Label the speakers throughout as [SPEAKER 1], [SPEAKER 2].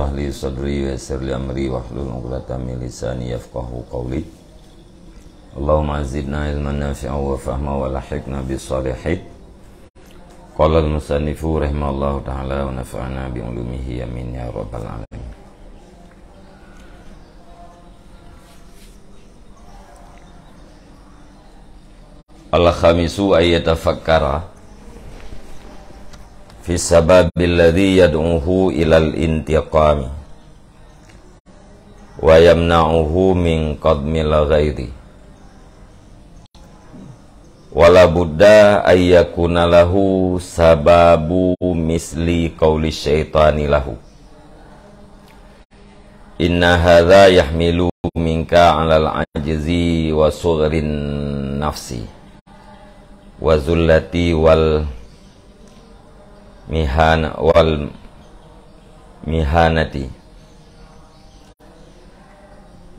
[SPEAKER 1] Shrah li sadri wa yassir li amri wahlul 'uqdatam min lisani yafqahu qawli. Allahumma zidna ilman nafi'an wa fahma wa lahiqna bis salihin. Qala al-musannifu rahimallahu ta'ala wa nafa'ana bi ulumihi amin ya rabbal alamin. Al-khamisu ayyatafakkara fi sababil ladzi yad'uhu ilal intiqami wa yamna'uhu min qadmil ghairi wala budda ayyakuna lahu sababu misli qawli syaitani lahu inna hadha yahmilu minka 'alal ajzi wa sughrin nafsi wa zullati wal mihanati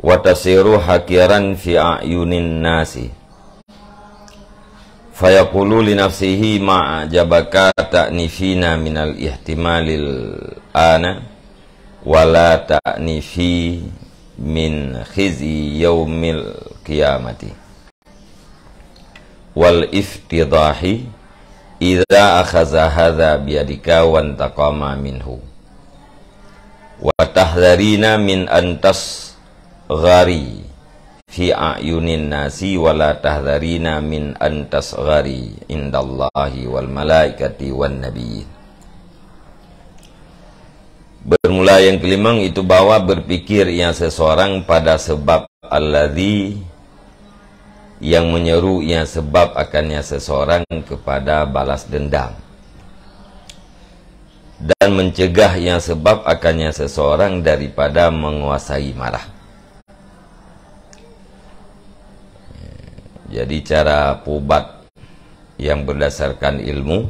[SPEAKER 1] wa tasiru hakiran fi a'yunin nasi fayaqulu li nafsihi ma'ajabaka ta'nifina minal ihtimalil ana wala ta'nifi min khizi yaumil qiyamati wal iftidahi idza akhadha hadza biyadika wa antaqama minhu wa tahdharina min antas ghari fi a'yunin nasi wa la tahdharina min antas ghari indallahi wal malaikati wan nabiyyin. Bermula yang kelima itu bahwa berpikir yang seseorang pada sebab alladzi yang menyeru yang sebab akannya seseorang kepada balas dendam dan mencegah yang sebab akannya seseorang daripada menguasai marah. Jadi cara pubat yang berdasarkan ilmu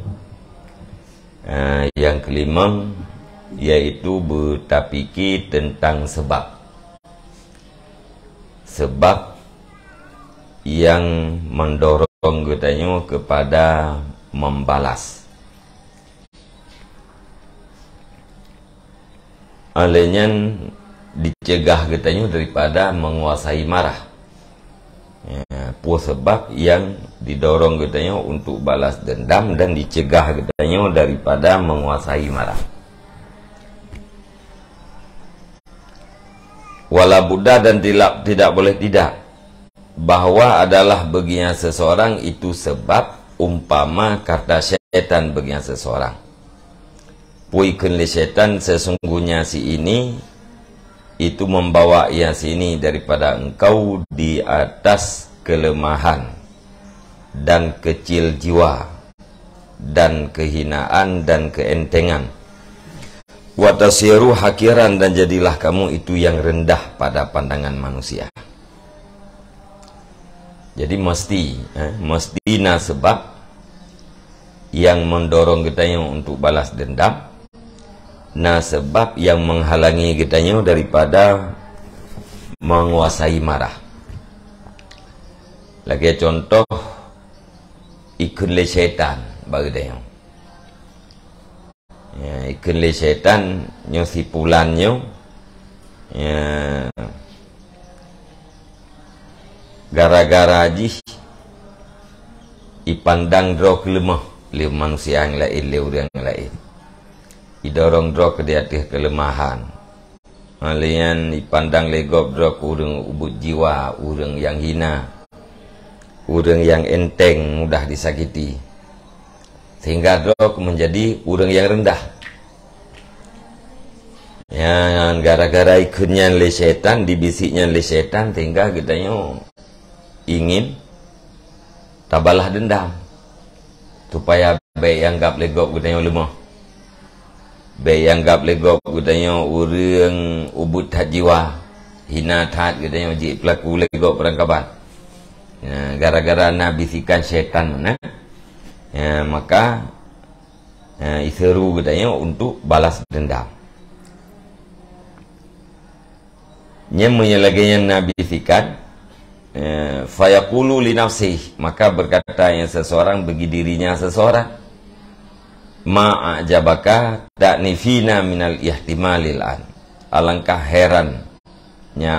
[SPEAKER 1] yang kelima yaitu bertapiki tentang sebab yang mendorong katanya kepada membalas. Alenya dicegah katanya daripada menguasai marah. Sebab yang didorong katanya untuk balas dendam dan dicegah katanya daripada menguasai marah. Wala buddha dan tidak boleh tidak bahwa adalah bagian seseorang itu sebab umpama kata syaitan bagian seseorang. Puikun li syaitan sesungguhnya si ini itu membawa ia sini daripada engkau di atas kelemahan dan kecil jiwa dan kehinaan dan keentengan. Wa tasiru hakiran dan jadilah kamu itu yang rendah pada pandangan manusia. Jadi mesti sebab yang mendorong kitanya untuk balas dendam, sebab yang menghalangi kitanya daripada menguasai marah. Lagi contoh ikun le syaitan bagi dia. Ikun le syaitan nyo sipulannya gara-gara aji ipandang drok lemah le manusia yang lain le orang yang lain idorong drok ke di atas kelemahan alian ipandang legop drok urang ubud jiwa urang yang hina urang yang enteng mudah disakiti sehingga drok menjadi urang yang rendah yang gara-gara ikutnya le syaitan dibisiknya le syaitan sehingga kitanya ingin tabalah dendam supaya baik anggap legop gudanya lemah baik anggap legop gudanya urang ubud hat jiwa hina hat gudanya jik pelaku legop perangkapan gara-gara nak bisikan syaitan maka iseru gudanya untuk balas dendam menyelagainya nak bisikan fayaqulu li nafsih maka berkata yang seseorang bagi dirinya seseorang ma'ajabaka ta'nifina minal ihtimalil an alangkah herannya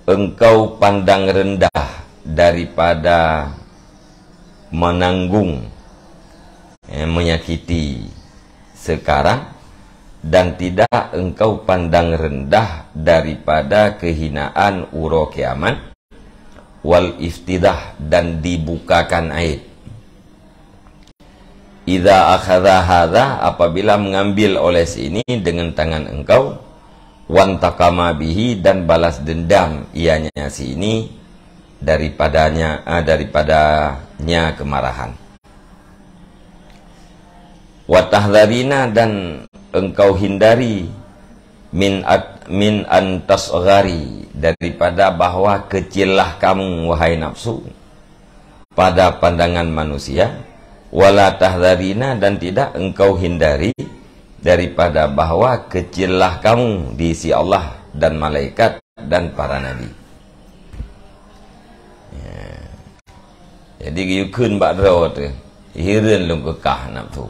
[SPEAKER 1] engkau pandang rendah daripada menanggung menyakiti sekarang, dan tidak engkau pandang rendah daripada kehinaan uro kiamat, wal iftidah, dan dibukakan aib. Idza akhadha hadza, apabila mengambil oleh sini dengan tangan engkau, wantaqama bihi, dan balas dendam ianya sini daripadanya kemarahan. Watahdharina, dan engkau hindari min antasghari, daripada bahwa kecillah kamu wahai nafsu pada pandangan manusia. Wala tahdharina, dan tidak engkau hindari daripada bahwa kecillah kamu di sisi Allah dan malaikat dan para nabi. Jadi yukun bakdraw tu hirin lung kekah nafsu.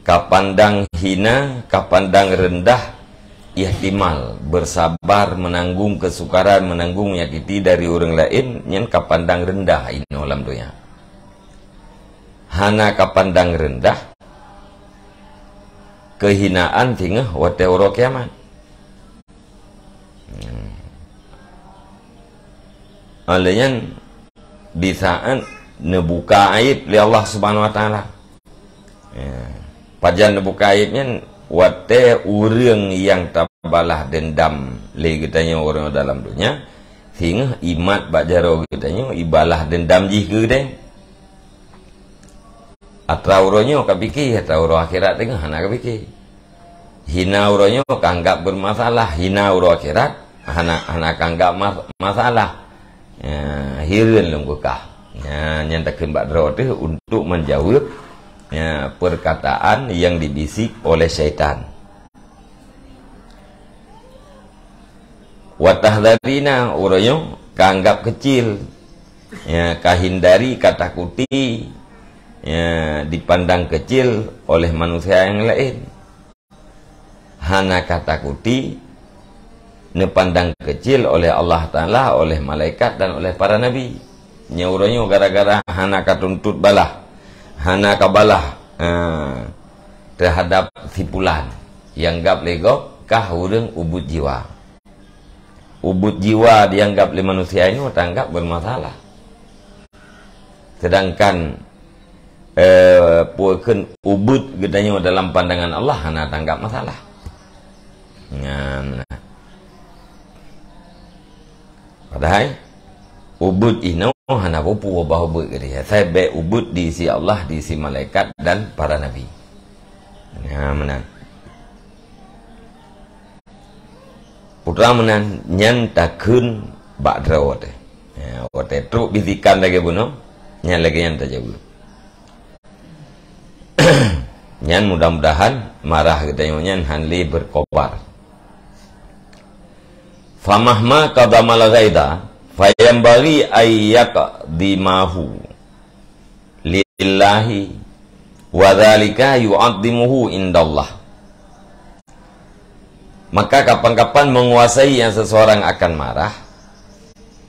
[SPEAKER 1] Kapandang hina, kapandang rendah, ihtimal, bersabar menanggung kesukaran, menanggung menyakiti dari orang lain, nyen kapandang rendah ini alam dunia. Hana kapandang rendah kehinaan tingah wate uro kiamat. Alanya di saat nebuka aib li Allah Subhanahu wa taala. Pajan nebuka aibnya wate urang yang tabalah dendam le kitanya orang dalam dunia, sehingga imat bajaro kitanya ibalah dendam jih ke deh. Atra uronyo kapikir, atra uro akhirat tengah hana kapikir. Hina uronyo kanggap bermasalah, hina uro akhirat hana kanggap masalah. Hirin lungkukah. Nyatakan bajaro tu untuk menjawab perkataan yang dibisik oleh syaitan. Watahdharina, uronyo kanggap kecil, kahindari, katakuti, dipandang kecil oleh manusia yang lain. Hana katakuti nepandang kecil oleh Allah Ta'ala, oleh malaikat dan oleh para nabi. Nyauronyo gara-gara hana katuntut balah, hana kabalah terhadap sipulan yang gap lego kah urang ubud jiwa. Ubud jiwa dianggap oleh manusia ini tanggap bermasalah. Sedangkan puakeun ubud gedanya dalam pandangan Allah hana tanggap masalah. Padahal ubud ino hana pupu bahubut dia. Saya be ubud di sisi Allah, di sisi malaikat dan para nabi. Menan. Putra menan nyantakeun ba'dra wate. Wate tu bisikan lagi buno, nyan lagi yang tajawab. Nyan mudah-mudahan marah kita nyan hanli berkobar. Famahma qadamal ghaida fayambari ayyaka dimahu lillahi wa dzalika yu'addimuhu indallah. Maka kapan-kapan menguasai yang seseorang akan marah,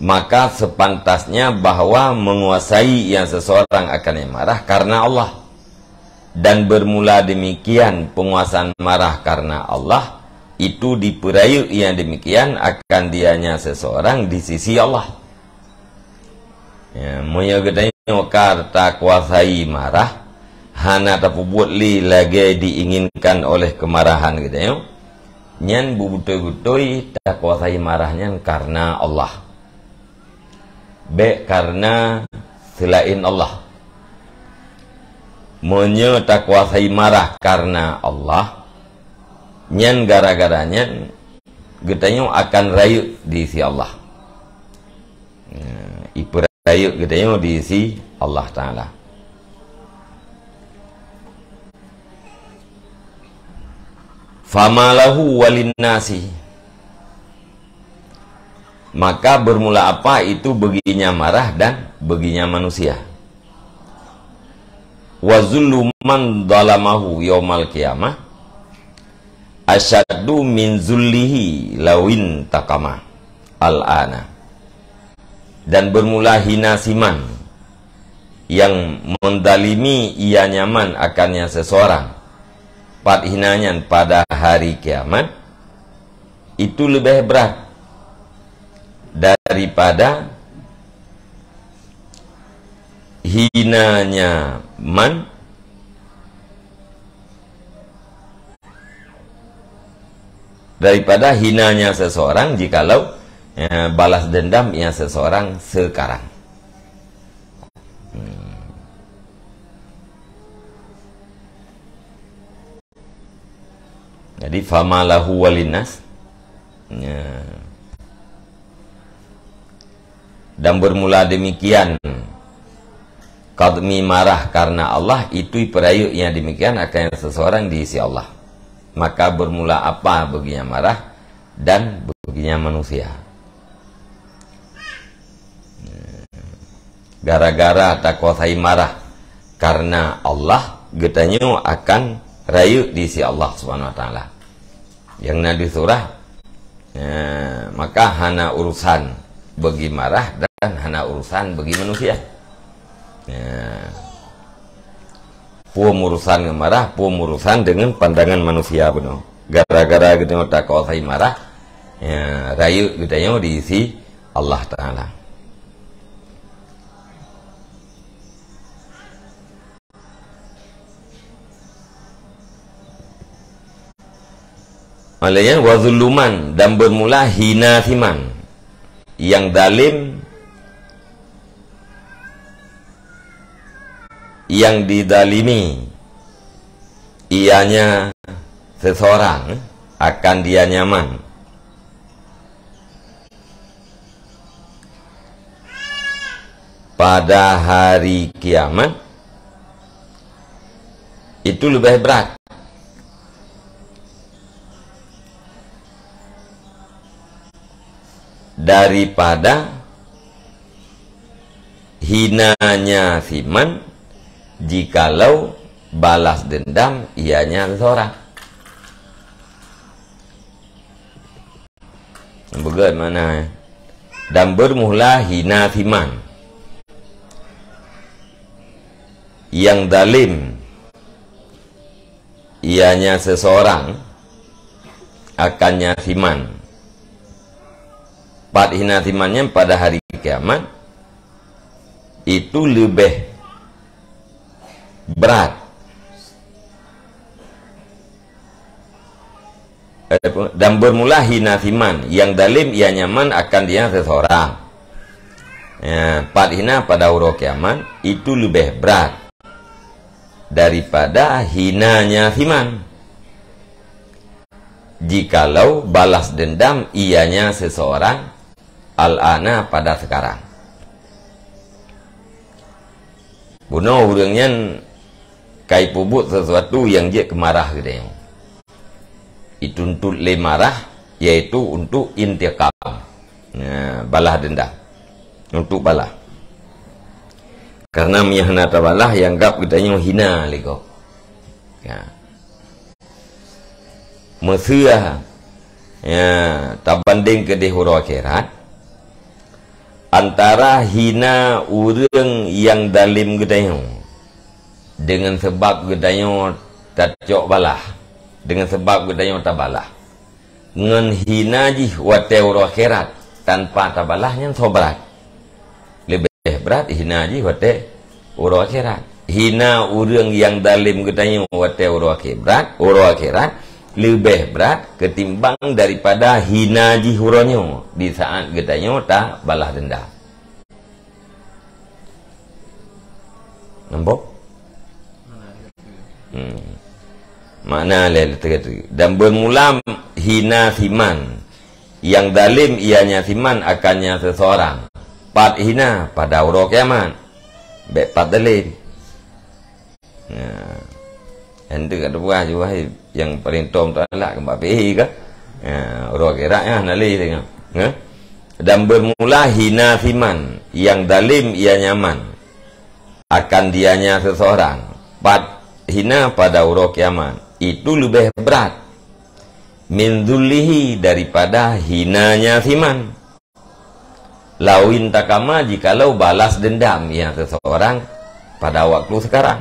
[SPEAKER 1] maka sepantasnya bahwa menguasai yang seseorang akan yang marah karena Allah. Dan bermula demikian penguasaan marah karena Allah, itu diperayu yang demikian akan dianya seseorang di sisi Allah. Moyo gedanya karta kuasai marah, hana tapu buat li lagi diinginkan oleh kemarahan gedanya. Nyan bubutoi tak kuasai marahnya karena Allah. B karena selain Allah. Moyo tak kuasai marah karena Allah. Nyan gara-garanya getanya akan rayu di sisi Allah. Rayu getanya di sisi Allah Ta'ala. Famalahu walinnasi, maka bermula apa itu baginya marah dan baginya manusia. wa zullu man zalamahu yaumal qiyamah asyaddu min zullihi lawin taqama al-ana. Dan bermula hina siman yang mendalimi ia nyaman akannya seseorang, pat hinanya pada hari kiamat itu lebih berat daripada hinanya man seseorang jikalau balas dendam yang seseorang sekarang. Jadi famalahu walinas, dan bermula demikian qadmi marah karena Allah itu perayu yang demikian akan seseorang diisi Allah. Maka bermula apa baginya marah dan baginya manusia. Gara-gara takwasai marah karena Allah getanyo akan rayu diisi Allah Subhanahu wa taala. Yang nadi surah maka hana urusan bagi marah dan hana urusan bagi manusia. Urusan marah, urusan dengan pandangan manusia benar. Gara-gara kita tak kuasai marah, rayu kita diisi Allah Taala. Malaikat wazuluman, dan bermula hina siman yang dalim, yang didalimi ianya seseorang akan dia nyaman. Pada hari kiamat itu lebih berat daripada hinanya siman jikalau balas dendam ianya seseorang. Bagaimana? Dan bermula hina siman yang dalim ianya seseorang akannya siman. Pat hina simannya pada hari kiamat itu lebih berat dan bermula hina siman yang dalim ia nyaman akan dia seseorang. Pat hina pada hari kiamat itu lebih berat daripada hinanya siman jikalau balas dendam ianya seseorang al-ana pada sekarang. Bunuh orangnya kai pubut sesuatu yang dia kemarah gitu. Itu untuk le marah, yaitu untuk intiqam, balah dendam, untuk balah. Karena miyahna tabalah yang gap kitanya hina lego. Mesya tabanding ke dihuru akhirat antara hina urang yang dalim gedayo dengan sebab gedayo tak cok balah, dengan sebab gedayo tak balah, ngan hina ji wate uru akhirat tanpa tabalahnya so berat, lebih berat hina ji wate uru akhirat. Hina urang yang dalim gedayo wate uru akhirat lebih berat ketimbang daripada hina jihuronyo di saat gedanyo tak balah dendam. Nampak? Mana leh dan bermula hina siman yang dalim ianya siman akannya seseorang. Pat hina pada uro kiamat. Bek pat dalim. Hendak ada buah juga yang paling tom tu adalah kembali pergi ke orang kira nali tengok. Dan bermula hina siman yang dalim ia nyaman akan dianya seseorang. hina pada uro kiamat itu lebih berat min dzullihi daripada hinanya siman. Lawin takama jikalau balas dendam yang seseorang pada waktu sekarang.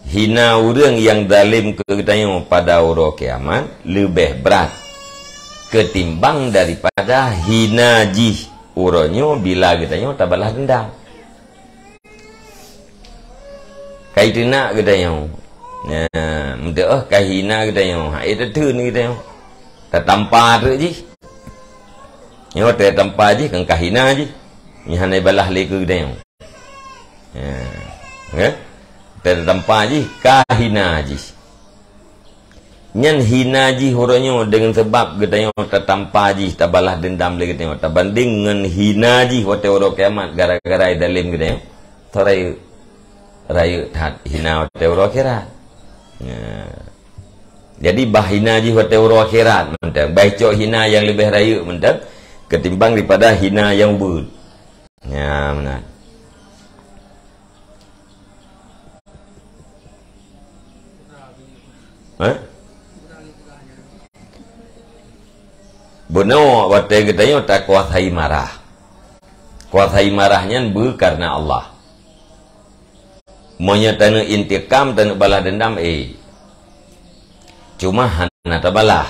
[SPEAKER 1] Hina orang yang zalim kedatanya pada uro kiamat lebih berat ketimbang daripada hina jih uronyo bila katanya tak balas dendam. Kaitina katanya mudah kahina katanya itu tu ni katanya tanpa tu je nyo tanpa je kan kahina je ni hanai balas leka katanya tanpa je kahina je nyan hina ji huronyo dengan sebab katanya tanpa je tak balas dendam lagi katanya terbanding dengan hina ji waktu uro kiamat gara-gara dalim katanya thorai raya hat hina waktu uro akhirat. Jadi bahina ji waktu uro akhirat mentang baik cok hina yang lebih raya mentang ketimbang daripada hina yang bud. Ya benar. Benar waktu katanya tak kuasai marah. Kuasai marahnya karena Allah. Maunya tanah intikam, tanah balas dendam, cuma hana tabalah.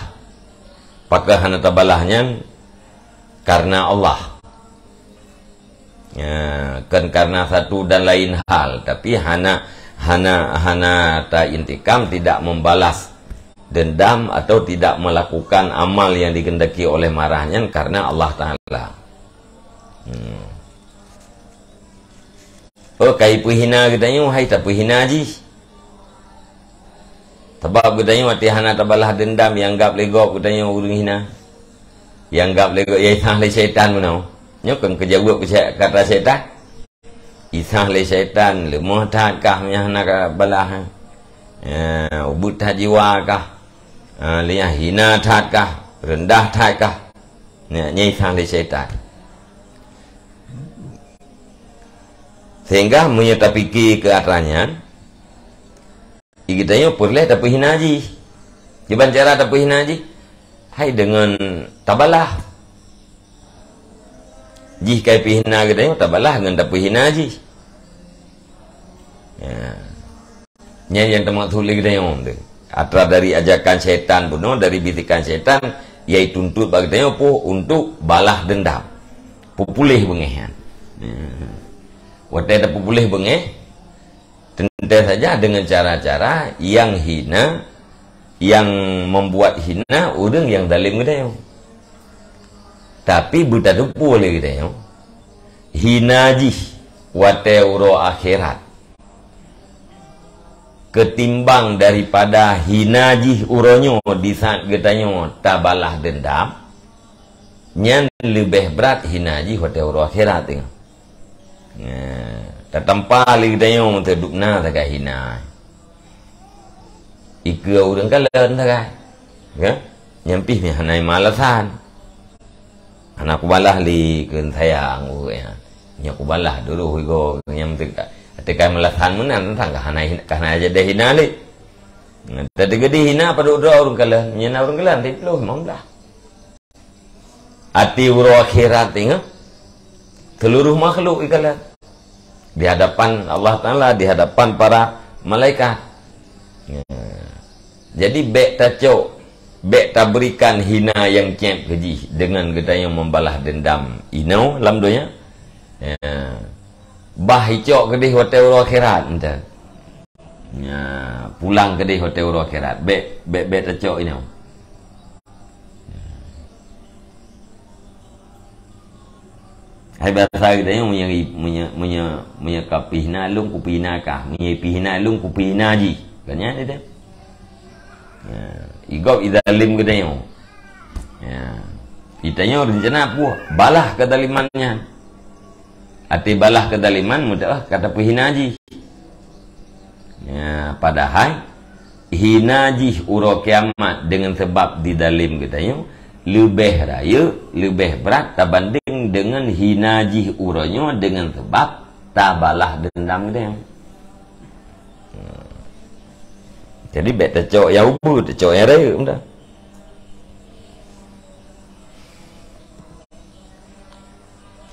[SPEAKER 1] Apakah hana tabalahnya karena Allah? Ya, kan karena satu dan lain hal. Tapi hana ta intikam, tidak membalas dendam atau tidak melakukan amal yang dikehendaki oleh marahnya karena Allah Ta'ala. Oh, kai puhina katanya, hai tak puhina ji. Sebab katanya, mati hana tabalah dendam, yang gap legok katanya, urung hina. Yang gap legok, ya isah le syaitan menau. Nyokong kejawab kata syaitan. Isah le syaitan, le muhtad kah, hana balah. Ubud tad jiwa kah. Lihat hina tad kah, rendah tad kah. Nyai isah le syaitan. Sehingga menyata fikir ke atasnya kitanya boleh tak hina haji. Cuba cara tak hina haji, hai dengan tabalah jih kai hina kitanya tabalah dengan tak hina haji. Yang temak tulis kitanya atra dari ajakan syaitan pun dari bisikan syaitan yaitu tuntut bagi kitanya untuk balas dendam pulih bengehan. Waktu ada boleh bengeh tentu saja dengan cara-cara yang hina, yang membuat hina orang yang zalim kita. Tapi buta tu boleh kita. Hina ji waktu uro akhirat ketimbang daripada hina ji uronyo di saat katanya tak balas dendam nyan lebih berat hina ji waktu uro akhirat tengok. Tertempa lagi tayong terdukna tak hina. Ika orang kalen tak ya? Nyampih ni hanai malasan. Anak ku balah li keun sayang ya. Nya ku balah dulu go nyam tekan malasan menan tang hanai kana aja dah hina li. Tadi gede hina pada orang kalen, nya orang kalen ti loh mamlah. Ati uro akhirat tengok. Seluruh makhluk ikalah di hadapan Allah Ta'ala, di hadapan para malaikat. Jadi bek tak berikan hina yang cep keji dengan kita yang membalas dendam inau lam donya. Bah hicok kedih hotel akhirat entah. Pulang kedih hotel akhirat. Bek tak cok inau. Hai bahasa kita yang kapihna lung kupihna kah, pihna lung kupihna ji, banyak itu. Igop idalim kita yang, kitanya rencana puah balah kedalimannya, ati balah kedaliman mudah kata pihna ji. Padahal hina ji uro kiamat dengan sebab didalim kita yang lebih raya, lebih berat berbanding dengan hinajih uranyo dengan sebab tabalah dendam dia. Jadi bet tercok yang ubu, tercok yang raya dah.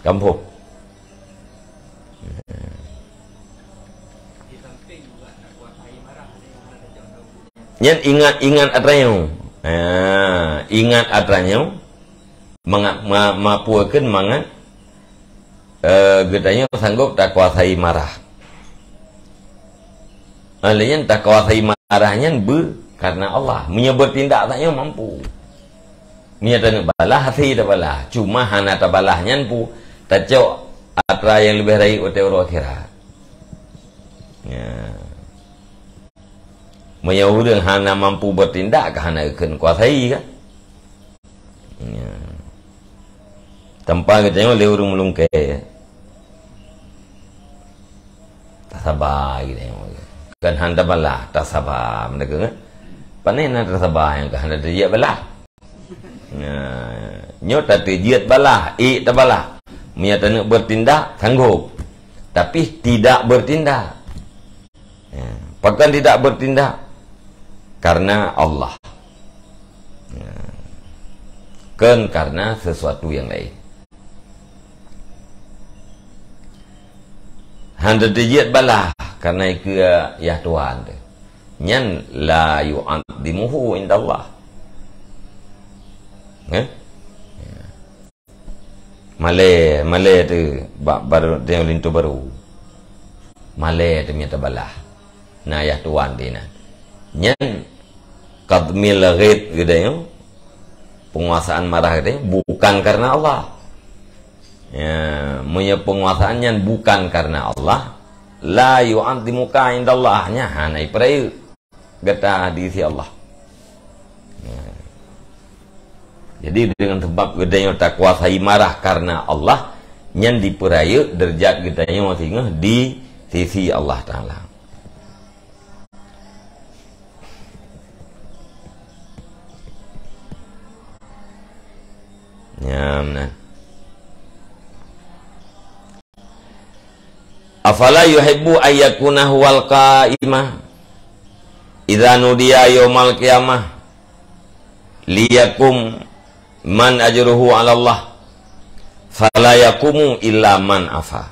[SPEAKER 1] Kampung. Yang ingat-ingat atranya. Ingat atranya mapuakan mangat gedanya sanggup tak kuasai marah. Alanya tak kuasai marahnya karena Allah menyebut tindak taknya mampu. Menyatakan balah hati tak balah. Cuma hana tak balahnya pu tak cok atra yang lebih baik utara akhirat. Ya. Menyahudang hana mampu bertindak ke hana akan kuasai kan? Ya. Tanpa katanya oleh orang melungkai. Tak sabar gitu. Kan handa balah tak sabar mereka kan? Panen tak sabar yang ke handa terjiat balah. Ya. Nyot tak terjiat balah, tak balah. Menyatakan bertindak sanggup. Tapi tidak bertindak. Ya. Bahkan tidak bertindak karena Allah. Ya. Kan karena sesuatu yang lain. Handa terjiat balah karena itu ya Tuhan tu. Nyan la yu'addimuhu indallah. Ya? Malay tu baru dia lintu baru. Malay tu minta balah. Nah ya Tuhan dia nak. Nyan qadmil ghid gitu. Penguasaan marah gitu bukan karena Allah. Ya, punya penguasaannya bukan karena Allah. La yu'addimuka indallahnya hanai prai gata di sisi Allah. Ya. Jadi dengan sebab gedanya tak kuasai marah karena Allah, nyan diperaya derajat gedanya masing di sisi Allah Taala. Ya, benar. Afala yuhibbu ayyakuna huwal qa'imah idza nudiya yaumal qiyamah liyakum man ajruhu 'ala Allah fala yakumu illa man afa.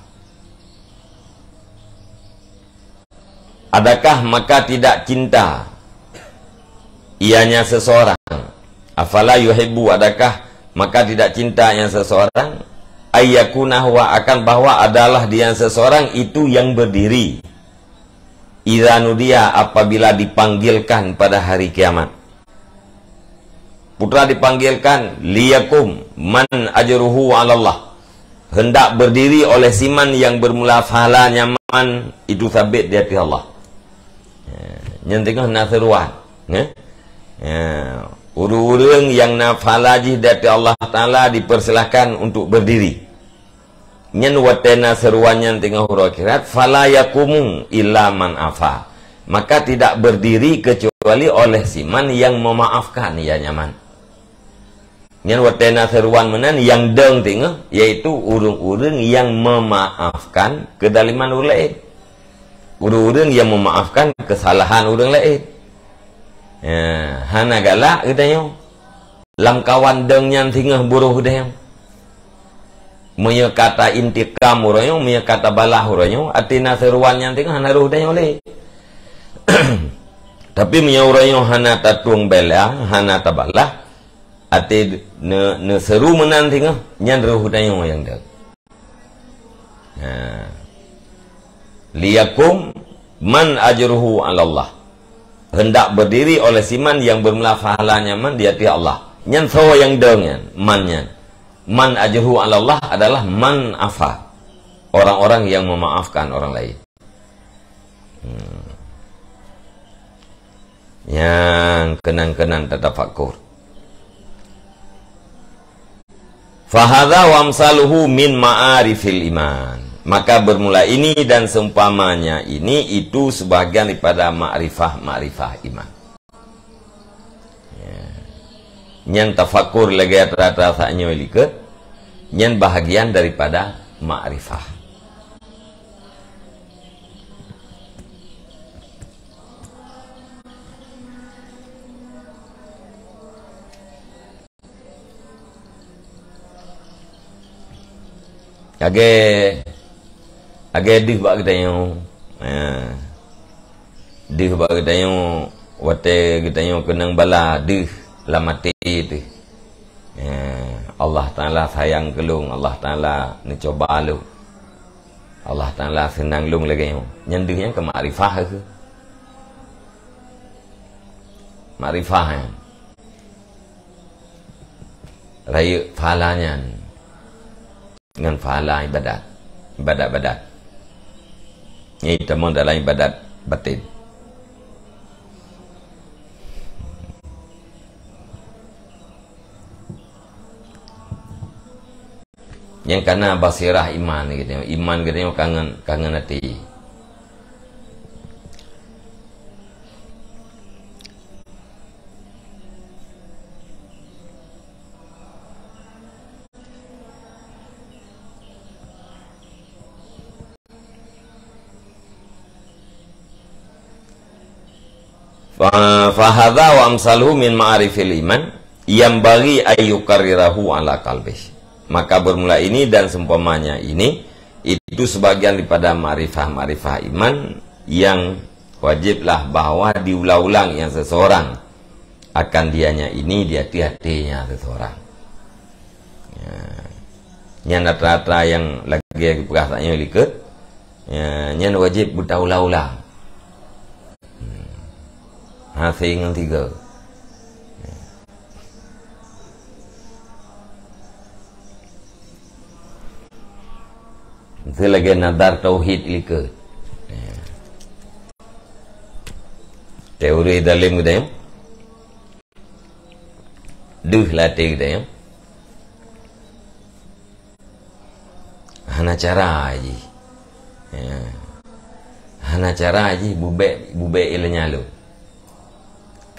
[SPEAKER 1] Adakah maka tidak cinta ianya seseorang? Afala yuhibbu, adakah maka tidak cinta yang seseorang ayyakuna huwa, akan bahwa adalah dia seseorang itu yang berdiri idza nudiya, apabila dipanggilkan pada hari kiamat. Putra dipanggilkan liyakum man ajruhu 'ala Allah, hendak berdiri oleh siman yang bermula pahalanya man itu sabit di hati Allah. Nyentingah naseruan urang yang nafalajih dari Allah Ta'ala dipersilahkan untuk berdiri. Nyen watena seruannya tengah huruf akhirat fala yakumu illa man afa, maka tidak berdiri kecuali oleh siman yang memaafkan ya nyaman. Nyen watena seruan menan yang deng tengah yaitu urang-urang yang memaafkan kedaliman orang lain, urang-urang yang memaafkan kesalahan orang lain. Ya, hana galak katanya lam kawan dengnya tingah buruh dah punya kata intikam uranyo, punya kata balah uranyo, atina seruan yang tingah hana ruh dah oleh. Tapi punya uranyo hana tatuang bela, hana tabalah, ati ne seru menan tingah nyan ruh dah yang dah. Liyakum man ajruhu 'ala Allah, hendak berdiri oleh siman yang bermula pahalanya man di hati Allah. Nyan so yang dengan mannya. Man ajruhu 'ala Allah adalah man afa, orang-orang yang memaafkan orang lain. Yang kenang-kenang tatafakur. Fahadha wa amsaluhu min ma'arifil iman. Maka bermula ini dan seumpamanya ini itu sebagian daripada ma'rifah iman. Ya. Nyan tafakur lagi rata-rata saknya liket. Nyan bahagian daripada ma'rifah. Age dih bak kita yang dih bak kita yang wate kita yang kenang bala dih lamati itu Allah Ta'ala sayang kelung, Allah Ta'ala ni coba lu, Allah Ta'ala senang lung lagi yang nyendihnya ke ma'rifah ke ma'rifah raya falanya dengan fala ibadat ini teman dalam ibadat batin. Yang karena basirah iman gitu, iman gitu kangen hati. Fahadha wa amsaluhu min ma'arifil iman yang bagi ayyukarrirahu ala qalbih. Maka bermula ini dan seumpamanya ini itu sebagian daripada ma'rifah iman yang wajiblah bahwa diulang-ulang yang seseorang akan dianya ini di hati-hatinya seseorang. Yang rata-rata yang lagi perkasaannya liket, yang wajib bertaulah-ulang. Hasil yang tiga. Itu lagi nadar tauhid liket. Teori dalam kita yang duh latih kita yang hana cara aja, hana cara aja bube ilnya lo.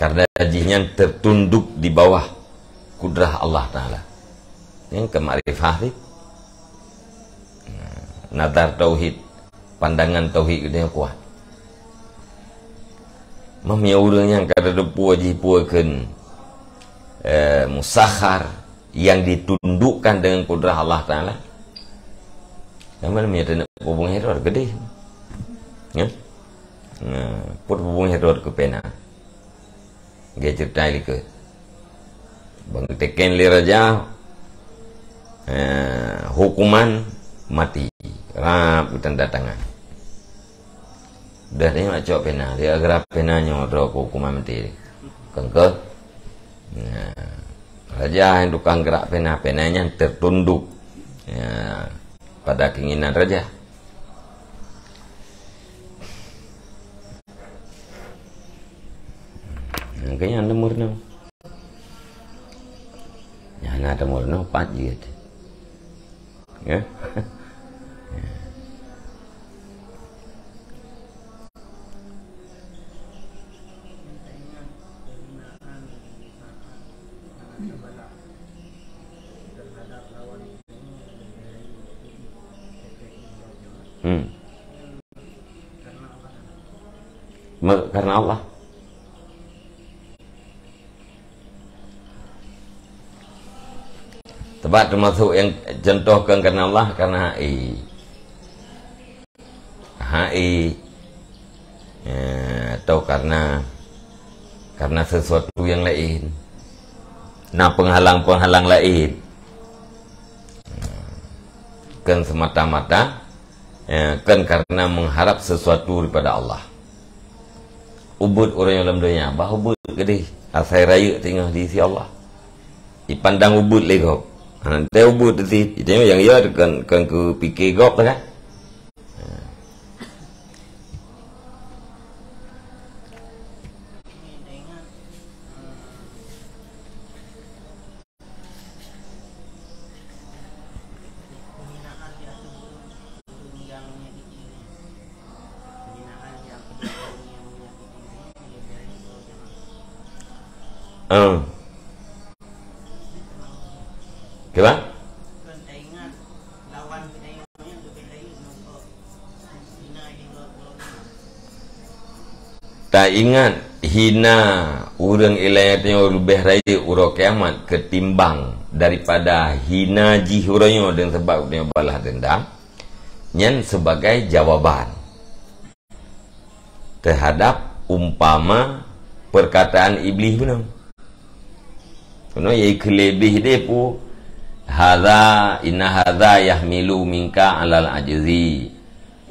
[SPEAKER 1] Karena jinya tertunduk di bawah kudrah Allah Ta'ala. Yang kemarifah itu nadar tauhid, pandangan tauhid itu yang kuat. Mamnya orang yang kada depu aji puakan musakhar yang ditundukkan dengan kudrah Allah Ta'ala. Yang mana mamnya ada hubung heror gede. Ya? Put hubung heror ke pena. Dia cerita ikut bang teken liraja hukuman mati rap tanda tangan dah dia nak cok pena dia agar penanya orang hukuman mati kengke raja yang tukang gerak penanya tertunduk pada keinginan raja. Kayaknya ada murno, ya ada murno 4 gitu, ya. Karena Allah. Sebab termasuk yang contohkan karena Allah karena HI atau karena sesuatu yang lain. Nah penghalang lain kan semata-mata kan karena mengharap sesuatu daripada Allah. Ubud orang yang dalam dunia, bah ubud gede, asai raya tengah di sisi Allah. Dipandang ubud lego. Nanti ubud itu yang ia kan ke fikir gop kan. Kenapa? Tak ingat hina urang ilayatnya lebih raya ura kiamat ketimbang daripada hina jihuranyo dengan sebab dia balas dendam. Nyan sebagai jawaban terhadap umpama perkataan iblis benar. Kena ye kelebih dia pu hadza inna hadza yahmilu minka alal ajzi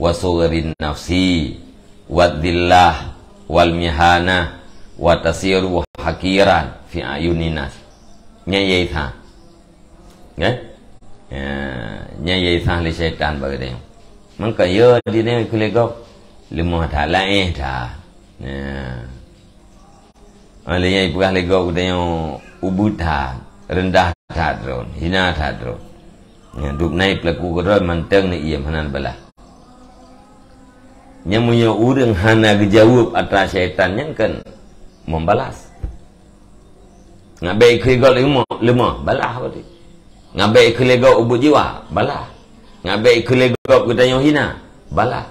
[SPEAKER 1] wa sughrin nafsi wa dhillah wal mihana wa tasiru hakiran fi ayuninas. Nya ye tha. Nggih? Nya ye tha le syaitan bagi dia. Maka ya di ni kulegok lemah dah lain dah. Alih yang legok dia ubud dah, rendah dah drone, hina dah drone. Duk naik pelaku kedua manteng ni ia hanan belah. Yang punya orang hana dijawab atas syaitan yang kan membalas. Ngabai kulegok lemah balah apa tu? Ngabai kulegok ubud jiwa balah. Ngabai kulegok kita yang hina balah.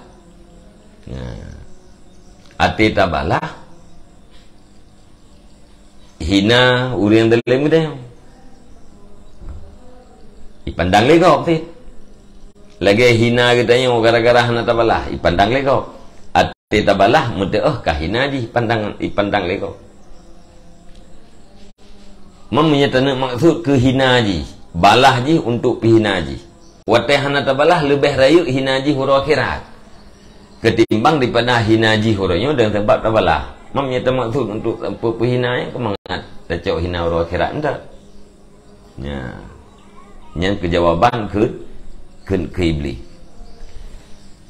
[SPEAKER 1] Ati tak balah hina urang dalam kita ipandang legok tu lagi hina kita yang gara-gara hana tak balah ipandang legok. Ati tak balah mudah kahina ji ipandang legok. Menyatakan maksud ke hina ji balah ji untuk pihina ji. Watai hana tak balah lebih rayuk hina ji huru akhirat ketimbang daripada hina ji hurunya dengan sebab tak balah. Menyatakan maksud untuk pihina yang kemangat tacok hina huru akhirat entak. Yang kejawaban ke iblis.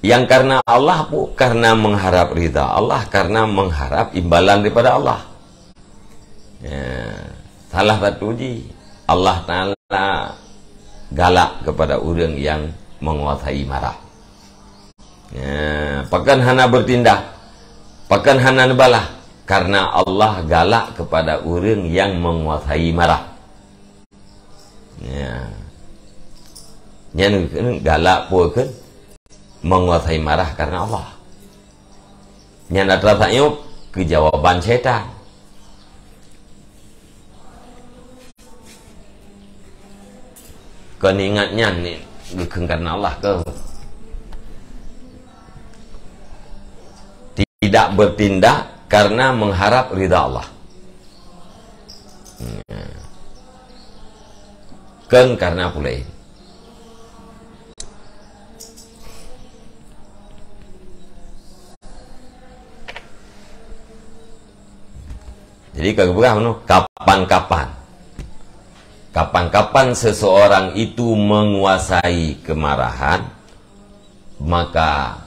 [SPEAKER 1] Yang karena Allah pun karena mengharap ridha Allah, karena mengharap imbalan daripada Allah. Salah satu ji Allah Ta'ala galak kepada orang yang menguasai marah. Pakan hana bertindak, pakan hana balah, karena Allah galak kepada orang yang menguasai marah. Yang galak pun kan menguasai marah karena Allah. Yang rasanya kejawaban syaitan. Kau ingatnya ni bukan karena Allah ke? Tidak bertindak karena mengharap ridha Allah. Kan karena pula ini. Jadi kapan-kapan seseorang itu menguasai kemarahan, maka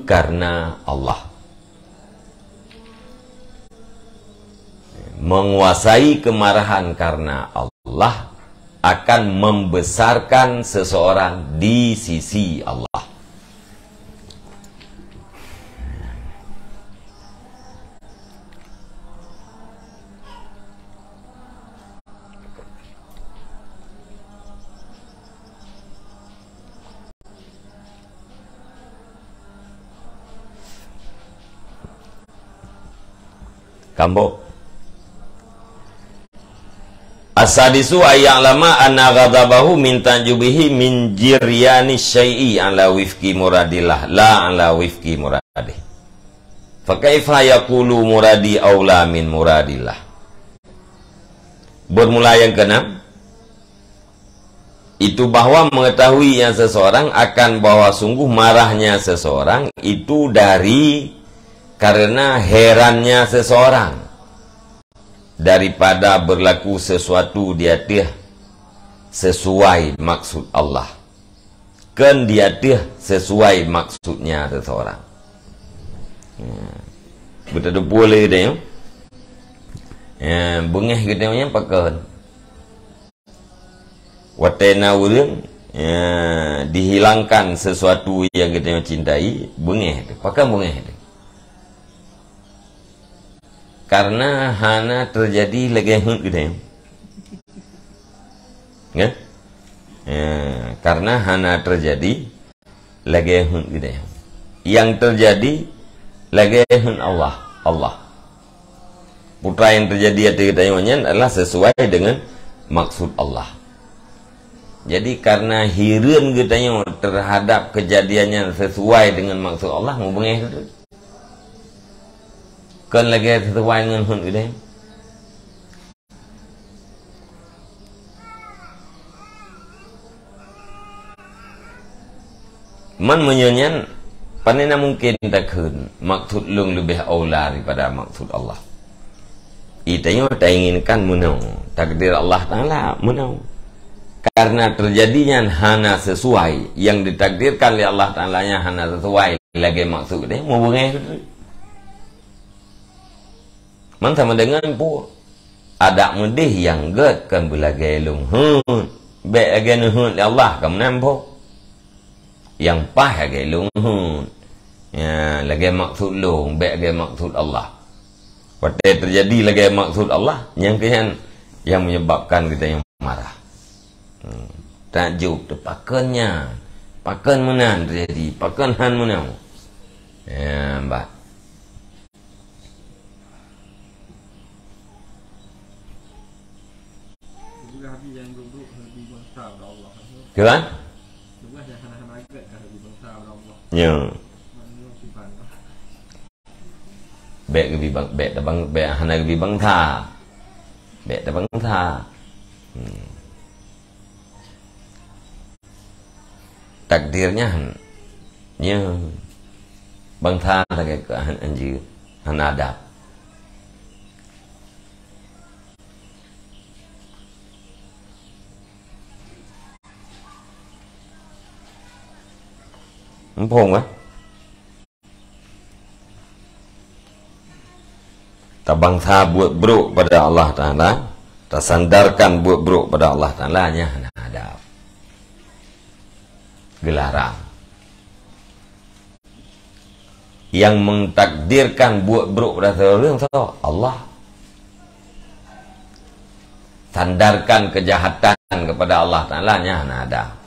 [SPEAKER 1] karena Allah. Menguasai kemarahan karena Allah akan membesarkan seseorang di sisi Allah. Kambo As-sadisu ayya'lama anna ghadabahu min tanjubihi min jiryani syai'i ala wifki muradillah la ala wifki muradih. Fa kaifa yaqulu muradi aula min muradillah. Bermula yang keenam, itu bahwa mengetahui yang seseorang akan bahwa sungguh marahnya seseorang itu dari karena herannya seseorang daripada berlaku sesuatu dia tih sesuai maksud Allah, kan dia tih sesuai maksudnya seseorang. Betul boleh dia bengih kita yang pakai watena urang dihilangkan sesuatu yang kita cintai, bengih pakai bengih itu. Karena hana terjadi lagi gitu. Ya? Karena hana terjadi lagi hun gede. Yang terjadi lagi hun Allah. Putra yang terjadi hati kita adalah sesuai dengan maksud Allah. Jadi karena hireun kita terhadap kejadiannya sesuai dengan maksud Allah, ngubungnya itu. Kan lagi sesuai dengan hun gede. Man menyanyian panina mungkin takun maksud lung lebih aula daripada maksud Allah. Itanya tak inginkan menau takdir Allah Ta'ala menau karena terjadinya hana sesuai yang ditakdirkan oleh Allah Ta'ala nya hana sesuai lagi maksud dia mau bungai man sama dengan pu ada mudih yang get kan belagai lung hun be agen hun Allah kam nampo yang pah lagi lung hun ya lagi maksud lung be lagi maksud Allah. Pada terjadi lagi maksud Allah yang menyebabkan kita yang marah. Tajuk pakannya, pakan menan terjadi, pakan han menang. Ya, mbak. Kan? Ya. Bek lebih bang, bek tabang, bek hana lebih bang tha, bek tabang tha. Takdirnya nya bang tha lagi ke anjir hana ada. Empong ah. Tabangsa buat buruk pada Allah Ta'ala, tersandarkan buat buruk pada Allah Ta'ala nya ada gelarang. Yang mentakdirkan buat buruk pada seorang Allah. Sandarkan kejahatan kepada Allah Ta'ala nya ada.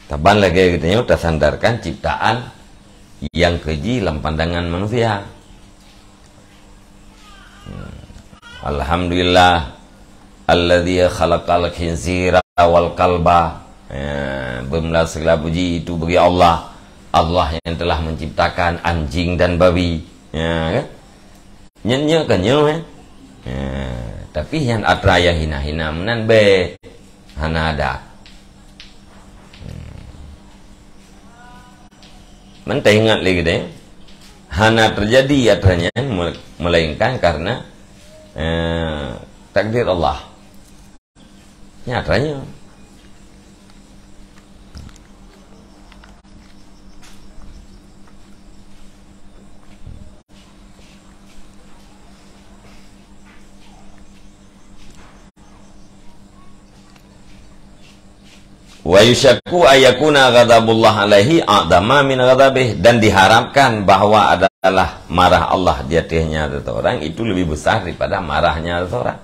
[SPEAKER 1] Taban lagi katanya tersandarkan ciptaan yang keji dalam pandangan manusia. Alhamdulillah alladzi khalaqal khinzira wal kalba. Bermula segala puji itu bagi Allah. Allah yang telah menciptakan anjing dan babi. Ya kan? Nyenye kan nyo tapi yang atraya hina-hina menan be hana ada. Mentah ingat lagi deh, hana terjadi adanya melainkan karena takdir Allah. Nyatanya. Wa yushaku ayakuna ghadabullah alaihi a'dama min ghadabih, dan diharapkan bahwa adalah marah Allah di atasnya seseorang itu lebih besar daripada marahnya seseorang.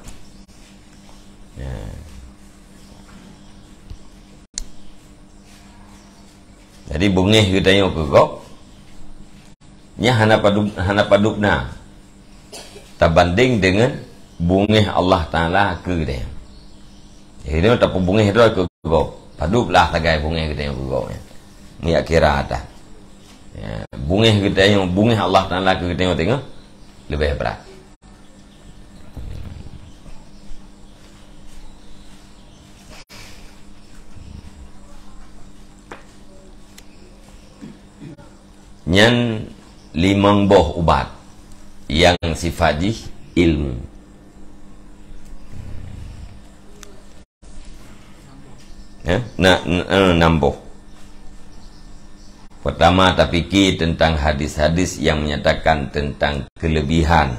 [SPEAKER 1] Ya. Jadi bungih kita yang kegok nya hana padupna tabanding dengan bungih Allah Ta'ala ke dia. Jadi tak bungih itu kegok paduplah tagai bungih kita yang gugau ya kira ada ya, bungih kita yang bungih Allah Ta'ala kita yang tengok lebih berat. Nyan limang boh ubat yang sifatnya ilmu. Ya, nambuh. Pertama terfikir tentang hadis-hadis yang menyatakan tentang kelebihan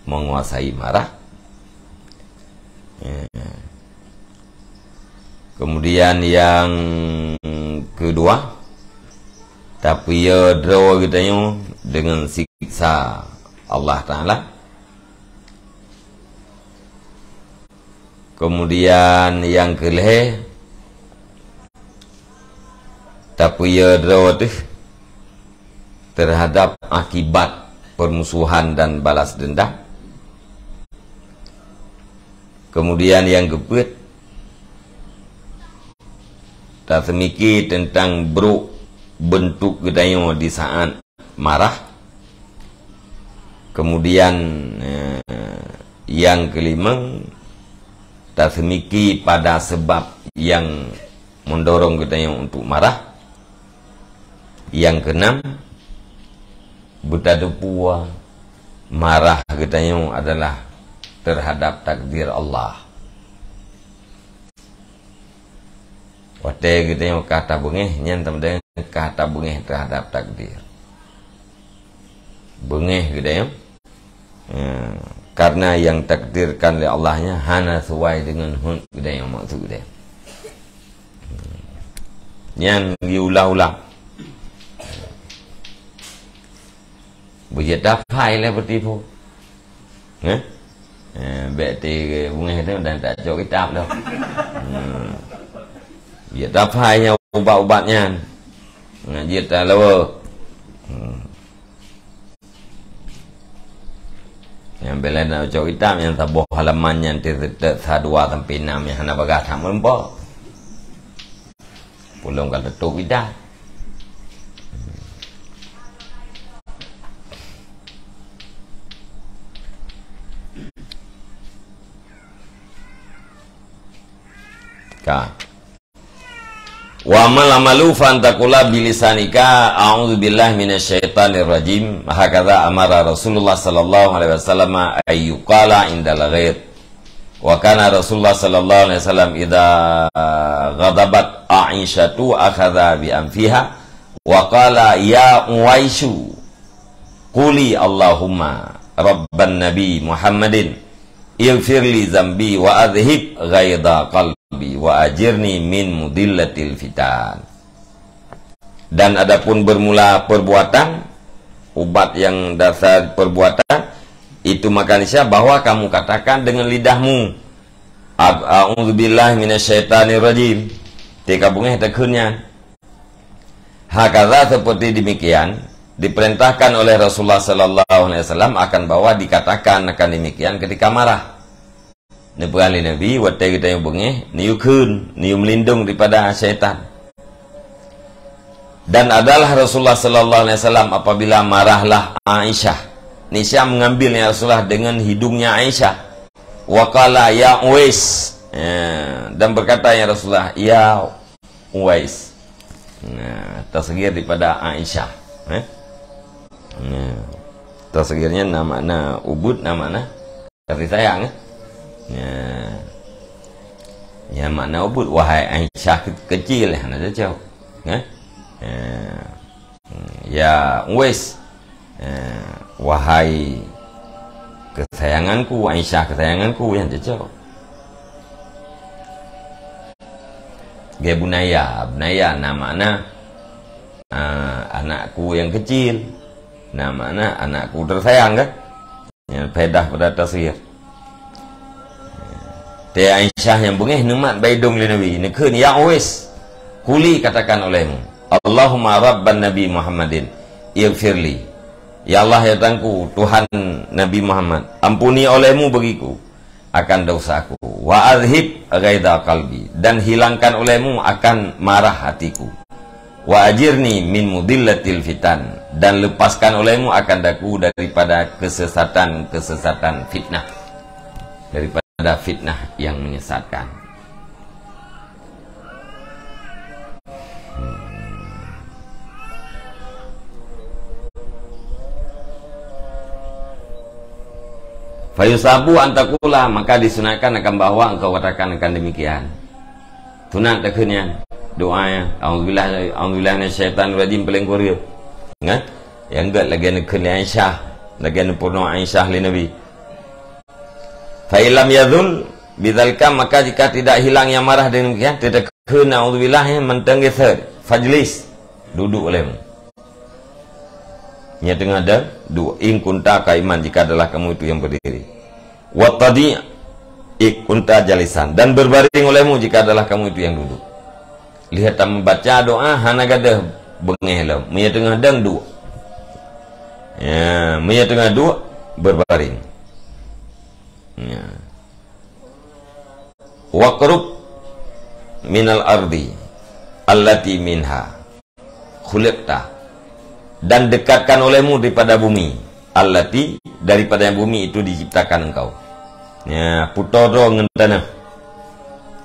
[SPEAKER 1] menguasai marah. Ya. Kemudian yang kedua tapi ya draw katanya dengan siksa Allah Ta'ala. Kemudian yang kelih, tapi ya draw tu terhadap akibat permusuhan dan balas dendam. Kemudian yang keempat, tak semikir tentang bentuk gedanya di saat marah. Kemudian yang kelima, tak semikir pada sebab yang mendorong gedanya untuk marah. Yang keenam, betadu pua marah gedanya adalah terhadap takdir Allah. Wate gedanya kata bengeh nyantam dengan kata bengeh terhadap takdir. Bengeh gedanya karena yang takdirkan oleh Allahnya hana sesuai dengan gedanya maksud gedanya. Yang diulang-ulang. Berjata file lah bertipu. Berarti bunga itu dan tak cok kitab dah. Berjata file ubat-ubatnya. Ngaji tak lawa. Yang bila nak cok kitab yang tabuh halamannya tidak 1, 2 sampai 6 yang hana bagas tak melempar. Pulang kata tu kitab. Wa malamalu fantakula bilisanika a'udzubillahi minasyaitonir rajim. Hakadha amara Rasulullah sallallahu alaihi wasallam ayyuqala indal ghaid. Wa kana Rasulullah sallallahu alaihi wasallam idza ghadabat Aisyatu akhadha bi anfiha wa qala ya Uwaisyu quli Allahumma rabban nabi Muhammadin ighfirli zambi wa adhib ghaidha qalbi wa ajirni min mudillatil fitan. Dan adapun bermula perbuatan, ubat yang dasar perbuatan itu maka niscaya bahwa kamu katakan dengan lidahmu a'udzubillahi minasyaitonir rajim. Tika bungeh tekunnya. Hakadha seperti demikian diperintahkan oleh Rasulullah sallallahu alaihi wasallam akan bahwa dikatakan akan demikian ketika marah. Ni perali Nabi wate kita yang bengeh niukun niu melindung daripada syaitan. Dan adalah Rasulullah sallallahu alaihi wasallam apabila marahlah Aisyah, niscaya mengambilnya Rasulullah dengan hidungnya Aisyah. Wa qala ya Uwais, dan berkata ya Rasulullah ya Uwais. Tasghir daripada Aisyah. Tasghirnya nama ubud namanya kasih sayang. Ya makna ubud wahai Aisyah kecil nak jauh. Ya Uwais, wahai kesayanganku, Aisyah kesayanganku yang jauh. Dia bunaya namanya anakku yang kecil, namanya anakku tersayang kan? Yang pedah pada tasghir. Dia Aisyah yang bengeh nemat baidung li Nabi. Nekun ya Uwais, kuli katakan olehmu, Allahumma rabban Nabi Muhammadin ighfirli. Ya Allah ya Tuhanku, Tuhan Nabi Muhammad, ampuni olehmu bagiku akan dosaku. Wa adhib ghaidha qalbi, dan hilangkan olehmu akan marah hatiku. Wa ajirni min mudillatil fitan, dan lepaskan olehmu akan daku daripada kesesatan fitnah, daripada fitnah yang menyesatkan. Fayusabu antakula, maka disunatkan akan bahwa engkau katakan akan demikian. Tunat dekennya doanya auzubillah minasyaitanir rajim paling korea. Ingat? Yang enggak lagi nekun Aisyah, lagi nepurno Aisyah li Nabi. Fa illam yadhul bidzalika, maka jika tidak hilang yang marah dengan demikian, tidak kena auzubillah mentenggeser fajlis, duduk olehmu. Nya tengah dan dua. In kunta qaiman, jika adalah kamu itu yang berdiri. Wa tadi ik kunta jalisan, dan berbaring olehmu jika adalah kamu itu yang duduk. Lihat tak membaca doa hana gadah bengeh. Nya tengah dan dua. Ya, nya tengah dua berbaring. Ya. Waqrub minal ardi allati minha khuliqta, dan dekatkan olehmu daripada bumi, allati, daripada yang bumi itu diciptakan engkau. Ya, putoro ngan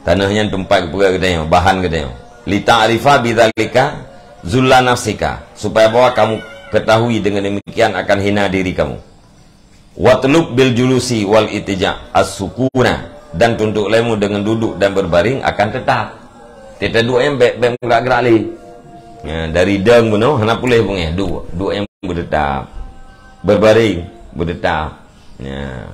[SPEAKER 1] tanahnya tempat pura kedai, bahan kedai. Li ta'rifa bidzalika zulla nafsika, supaya bahwa kamu ketahui dengan demikian akan hina diri kamu. Watlub bil julusi wal itija as-sukuna, dan tunduk lemu dengan duduk dan berbaring akan tetap. Tidak dua yang gerak-gerak li. Ya, dari deng beno hana pulih pungeh dua yang berdetap. Berbaring, berdetap. Ya.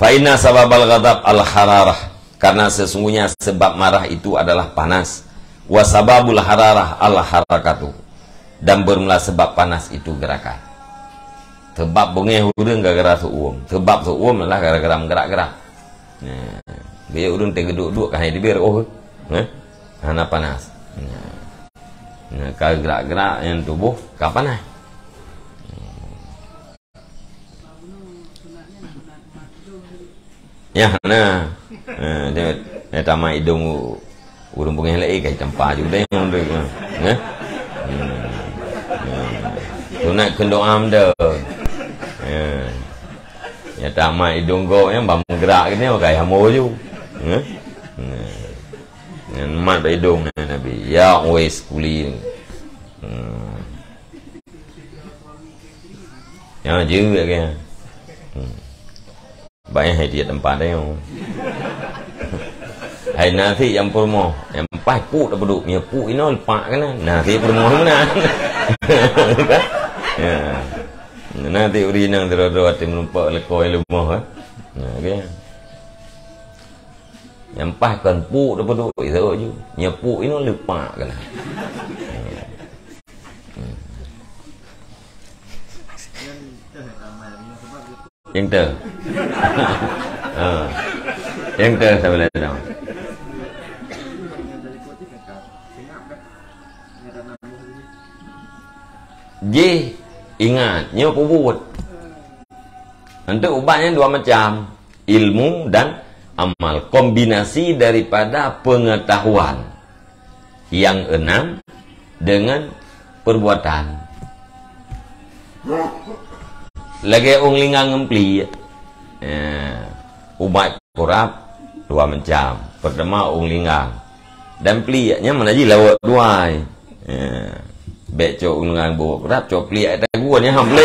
[SPEAKER 1] Fa inna sababal ghadab al-hararah, karena sesungguhnya sebab marah itu adalah panas. Wa sababul hararah al-harakatu, dan bermula sebab panas itu gerakan. Sebab bengeh urang gara-gara suum. Sebab suum adalah gara-gara menggerak-gerak. Nah, dia urang tegeduk-duk kan di biar hana panas. Nah, kalau gerak-gerak yang tubuh kapan panas. Ya, nah. Dia tama hidung urang bengeh lai kai tempat juga yang deuk. Nah. Tunai kendo am dah. Ya tama hidung go yang bam gerak ni pakai hamo ju. Mat hidung Nabi. Ya wes kuli. Ya juga kan. Banyak dia tempat dia. Hai nanti yang permo, yang pai pu dah beduk, nya pu ini lepak kan. Nanti permo mana? Ya. Nanti urinang dero-dero ati melumpak lekoi lumah kan. Nah, okay. Yang pai kan pu dah beduk itu je. Nya pu ini lepak kan. Yang tu. Yang tu saya boleh tahu. Ji, ingat, nyo pubut. Nanti ubatnya dua macam, ilmu dan amal. Kombinasi daripada pengetahuan yang 6 dengan perbuatan. Lagi unglingang ngempli. Ubat korap dua macam. Pertama unglingang dan pliaknya mana ji lawak dua. Bek cok unglingang bawa korap, cok pliak tak gua ni hamle.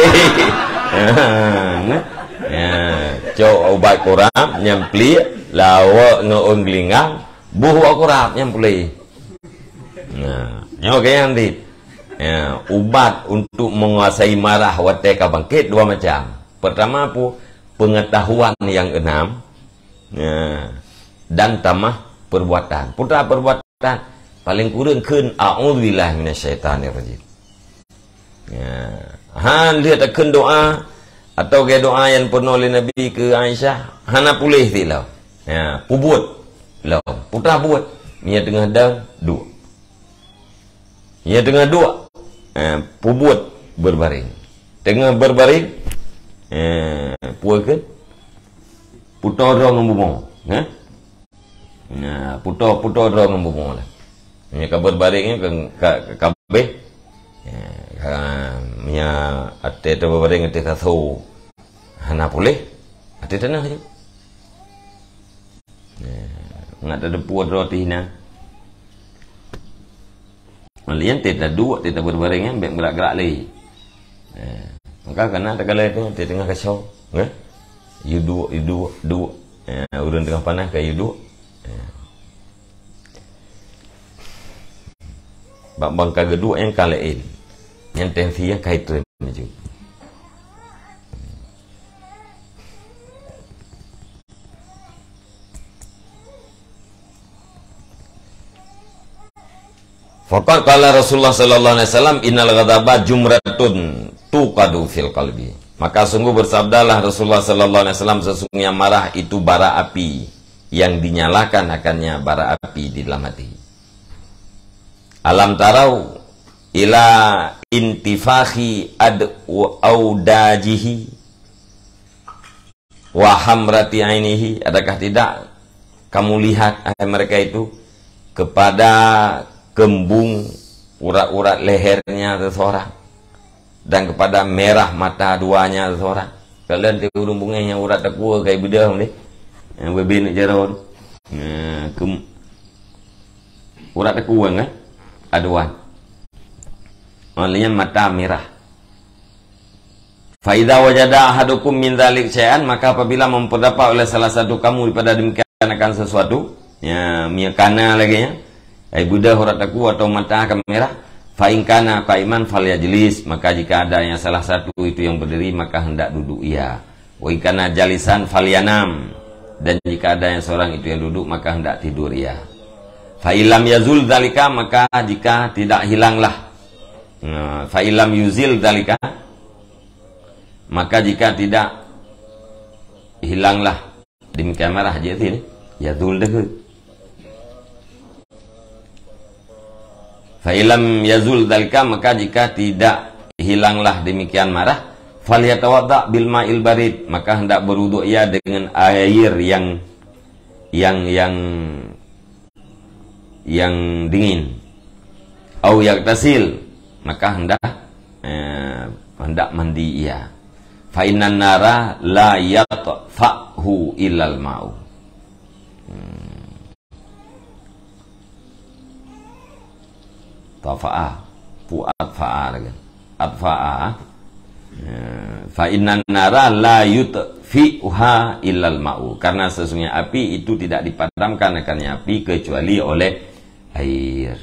[SPEAKER 1] Cok ubat korap nyam pliak, lawak ngeunglingang bawa korap nyam pulih. Nah, nyo kayak nanti. Ya, ubat untuk menguasai marah wateka bangkit dua macam. Pertama apa? Pengetahuan yang 6, ya, dan tamah perbuatan. Putra perbuatan paling kurang kun a'udzubillahi minasyaitonirrajim. Ya, han lihat akan doa atau ke doa yang pernah oleh Nabi ke Aisyah, hana pulih tilau. Ya, pubut. Lau, putra buat. Nya tengah dang dua. Nya tengah dua. Pubut berbaring. Tengah berbaring puakan putar dong ngomong. Nah, putar dong ngomong lah. Nya kabar baringnya ke kabeh. Nya ate tu berbaring ate tasu. Hana boleh. Ate tanah je. Ngat ada puat roti na. Malian tidak dua, tidak berbaring yang bergerak-gerak lagi. Maka karena tak kala itu di tengah kacau, you dua, urun tengah panah ke you dua. Bang kedua yang kalain, yang tensi yang kait tu juga. Faqad qala Rasulullah sallallahu alaihi wasallam innal ghadaba jumratun tuqadu fil qalbi. Maka sungguh bersabdalah Rasulullah sallallahu alaihi wasallam, sesungguhnya marah itu bara api yang dinyalakan akannya bara api di dalam hati. Alam tarau ila intifahi audajihi wa hamrati ainihi. Adakah tidak kamu lihat mereka itu kepada kembung urat-urat lehernya seseorang dan kepada merah mata duanya seseorang. Kalian tahu rumbungnya yang urat takwa kayak bedah ni, yang berbina jaron, urat takwa kan, aduan, maknanya mata merah. Faida wajada ahadukum min dzalik syai'an, maka apabila memperdapat oleh salah satu kamu daripada demikian akan sesuatu, ya miyakana lagi ya. Buddha hurat aku atau mata akan merah, fa'inkana qaiman falyajlis, maka jika ada yang salah satu itu yang berdiri maka hendak duduk ia. Wa ikana jalisan falyanam, dan jika ada yang seorang itu yang duduk maka hendak tidur ia. Fa'ilam yazul dzalika, maka jika tidak hilanglah, fa'ilam yuzil dzalika, maka jika tidak hilanglah demikian marah jadi yazul dah. Fa'ilam yazul dalika, maka jika tidak hilanglah demikian marah, falyatawadda bil ma'il barid, maka hendak berwudu ia dengan air yang dingin. Au yaktasil, maka hendak mandi ia. Fa innan nara la yatfa'hu illal ma'u. Tafa'a, pu atfa'a lagi. Atfa'a, fa innan nara la yutfi'uha illal ma'u. Karena sesungguhnya api itu tidak dipadamkan akannya api kecuali oleh air.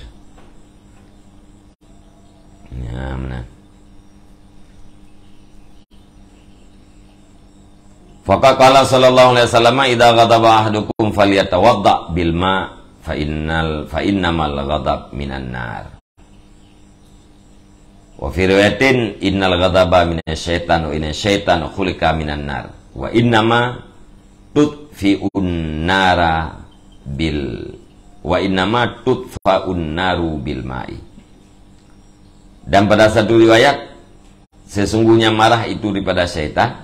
[SPEAKER 1] Ya, benar. Faqala qala sallallahu alaihi wasallam, idza ghadaba ahadukum falyatawadda bil ma' fa innamal ghadab minan nar. Wa fi riwayatin innal ghadaba minasyaitan wa inasyaitan khuliqa minan nar wa innama tudfi'un nara bil wa innama tudfa'un naru bil ma'i. Dan pada satu riwayat, sesungguhnya marah itu daripada syaitan,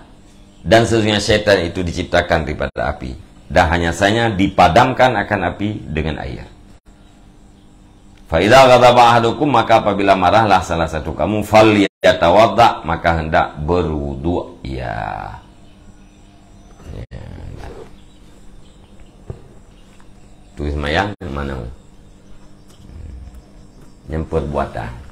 [SPEAKER 1] dan sesungguhnya syaitan itu diciptakan daripada api, dan hanya saja dipadamkan akan api dengan air. Fa idza ghadaba ahadukum, maka apabila marahlah salah satu kamu, falyatawadda, maka hendak berwudu ya. Tulis mayang mana? Yang perbuatan.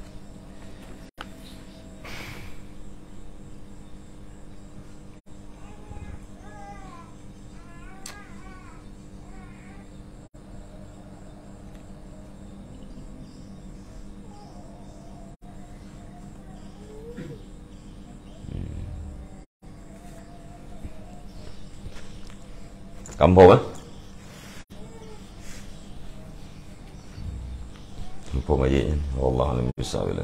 [SPEAKER 1] Kampung kan? Kampung aja ya. Wallahu a'lam bishawab.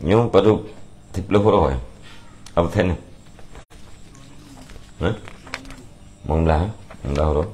[SPEAKER 1] Nyung pada tipe huruf ya. Apa ten? Hah? Mong lah huruf.